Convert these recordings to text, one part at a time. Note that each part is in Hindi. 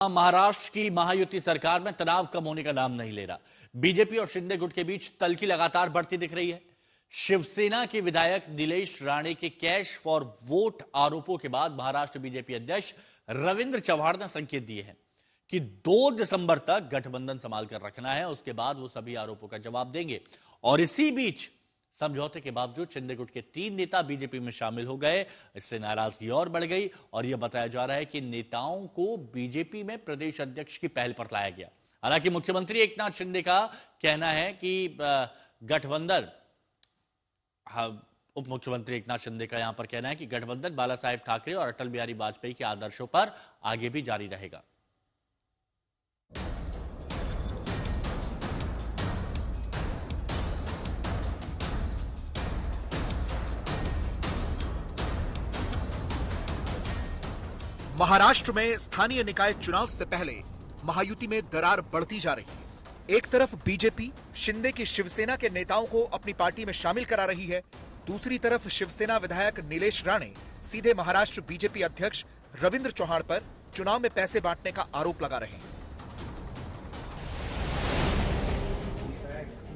महाराष्ट्र की महायुति सरकार में तनाव कम होने का नाम नहीं ले रहा। बीजेपी और शिंदे गुट के बीच तल्खी लगातार बढ़ती दिख रही है। शिवसेना के विधायक नीलेश राणे के कैश फॉर वोट आरोपों के बाद महाराष्ट्र बीजेपी अध्यक्ष रविंद्र चव्हाण ने संकेत दिए हैं कि 2 दिसंबर तक गठबंधन संभाल कर रखना है। उसके बाद वो सभी आरोपों का जवाब देंगे। और इसी बीच समझौते के बावजूद शिंदे गुट के 3 नेता बीजेपी में शामिल हो गए। इससे नाराजगी और बढ़ गई और यह बताया जा रहा है कि नेताओं को बीजेपी में प्रदेश अध्यक्ष की पहल पर लाया गया। हालांकि मुख्यमंत्री एकनाथ शिंदे का कहना है कि गठबंधन, उप मुख्यमंत्री एकनाथ शिंदे का यहां पर कहना है कि गठबंधन बाला साहेब ठाकरे और अटल बिहारी वाजपेयी के आदर्शों पर आगे भी जारी रहेगा। महाराष्ट्र में स्थानीय निकाय चुनाव से पहले महायुति में दरार बढ़ती जा रही है। एक तरफ बीजेपी शिंदे की शिवसेना के नेताओं को अपनी पार्टी में शामिल करा रही है, दूसरी तरफ शिवसेना विधायक नीलेश राणे सीधे महाराष्ट्र बीजेपी अध्यक्ष रविंद्र चौहान पर चुनाव में पैसे बांटने का आरोप लगा रहे हैं।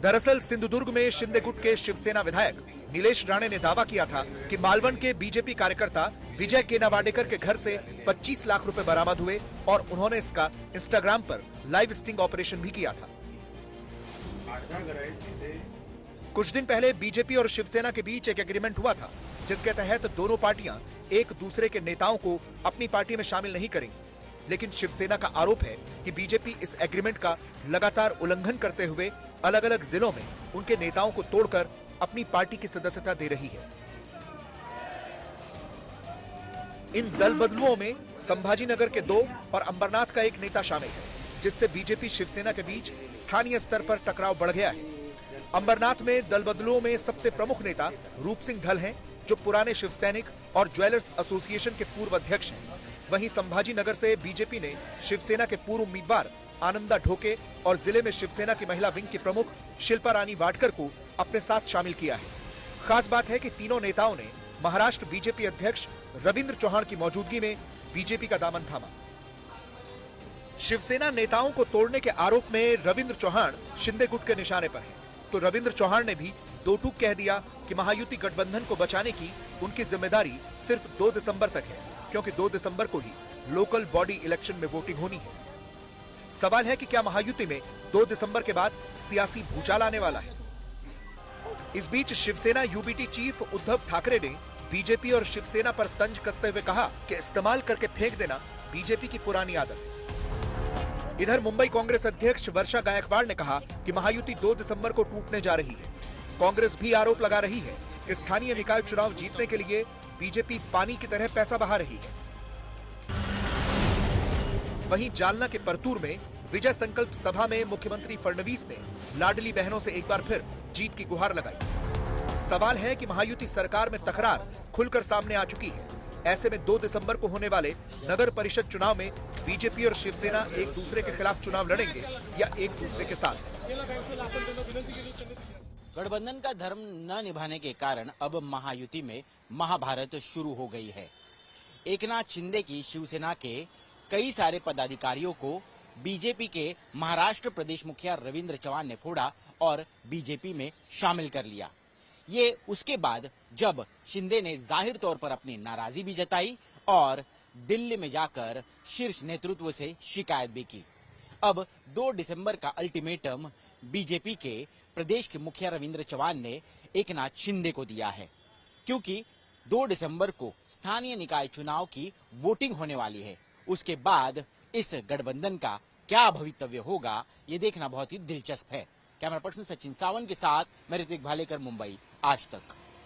दरअसल सिंधुदुर्ग में शिंदे गुट के शिवसेना विधायक नीलेश राणे ने दावा किया था कि मालवण के बीजेपी कार्यकर्ता विजय केनावाडेकर के घर से 25 लाख रुपए बरामद हुए और उन्होंने इसका इंस्टाग्राम पर लाइव स्टिंग ऑपरेशन भी किया था। कुछ दिन पहले बीजेपी और शिवसेना के बीच एक एग्रीमेंट हुआ था, जिसके तहत दोनों पार्टियां एक दूसरे के नेताओं को अपनी पार्टी में शामिल नहीं करेंगी। लेकिन शिवसेना का आरोप है कि बीजेपी इस एग्रीमेंट का लगातार उल्लंघन करते हुए अलग अलग जिलों में उनके नेताओं को तोड़कर अपनी पार्टी की सदस्यता दे रही है। इन दल बदलुओं में संभाजी नगर के 2 और अंबरनाथ का एक नेता शामिल है, जिससे बीजेपी शिवसेना के बीच स्थानीय स्तर पर टकराव बढ़ गया है। अंबरनाथ में दल बदलुओं में सबसे प्रमुख नेता रूप सिंह धल हैं, जो पुराने शिव सैनिक और ज्वेलर्स एसोसिएशन के पूर्व अध्यक्ष हैं। वहीं संभाजी नगर से बीजेपी ने शिवसेना के पूर्व उम्मीदवार आनंदा ढोके और जिले में शिवसेना की महिला विंग की प्रमुख शिल्पा रानी वाडकर को अपने साथ शामिल किया है। खास बात है कि तीनों नेताओं ने महाराष्ट्र बीजेपी अध्यक्ष रविंद्र चौहान की मौजूदगी में बीजेपी का दामन थामा। शिवसेना नेताओं को तोड़ने के आरोप में रविंद्र चौहान शिंदे गुट के निशाने पर है, तो रविंद्र चौहान ने भी दो टूक कह दिया कि महायुति गठबंधन को बचाने की उनकी जिम्मेदारी सिर्फ 2 दिसंबर तक है, क्योंकि 2 दिसंबर को ही लोकल बॉडी इलेक्शन में वोटिंग होनी है। सवाल है कि क्या महायुति में 2 दिसंबर के बाद सियासी भूचाल आने वाला है? इस बीच शिवसेना यूबीटी चीफ उद्धव ठाकरे ने बीजेपी और शिवसेना पर तंज कसते हुए कहा कि इस्तेमाल करके फेंक देना बीजेपी की पुरानी आदत है। इधर मुंबई कांग्रेस अध्यक्ष वर्षा गायकवाड़ ने कहा कि महायुति 2 दिसंबर को टूटने जा रही है। कांग्रेस भी आरोप लगा रही है कि स्थानीय निकाय चुनाव जीतने के लिए बीजेपी पानी की तरह पैसा बहा रही है। वहीं जालना के परतूर में विजय संकल्प सभा में मुख्यमंत्री फडणवीस ने लाडली बहनों से एक बार फिर जीत की गुहार लगाई। सवाल है कि महायुति सरकार में तकरार खुलकर सामने आ चुकी है। ऐसे में 2 दिसंबर को होने वाले नगर परिषद चुनाव में बीजेपी और शिवसेना एक दूसरे के खिलाफ चुनाव लड़ेंगे या एक दूसरे के साथ। गठबंधन का धर्म न निभाने के कारण अब महायुति में महाभारत शुरू हो गई है। एकनाथ शिंदे की शिवसेना के कई सारे पदाधिकारियों को बीजेपी के महाराष्ट्र प्रदेश मुखिया रविंद्र चौहान ने फोड़ा और बीजेपी में शामिल कर लिया। ये उसके बाद जब शिंदे ने जाहिर तौर पर अपनी नाराजगी भी जताई और दिल्ली में जाकर शीर्ष नेतृत्व से शिकायत भी की। अब 2 दिसंबर का अल्टीमेटम बीजेपी के प्रदेश के मुखिया रविंद्र चौहान ने एकनाथ शिंदे को दिया है, क्योंकि 2 दिसंबर को स्थानीय निकाय चुनाव की वोटिंग होने वाली है। उसके बाद इस गठबंधन का क्या भवितव्य होगा, ये देखना बहुत ही दिलचस्प है। कैमरा पर्सन सचिन सावंत के साथ मैं ऋत्विक भालेकर, मुंबई, आज तक।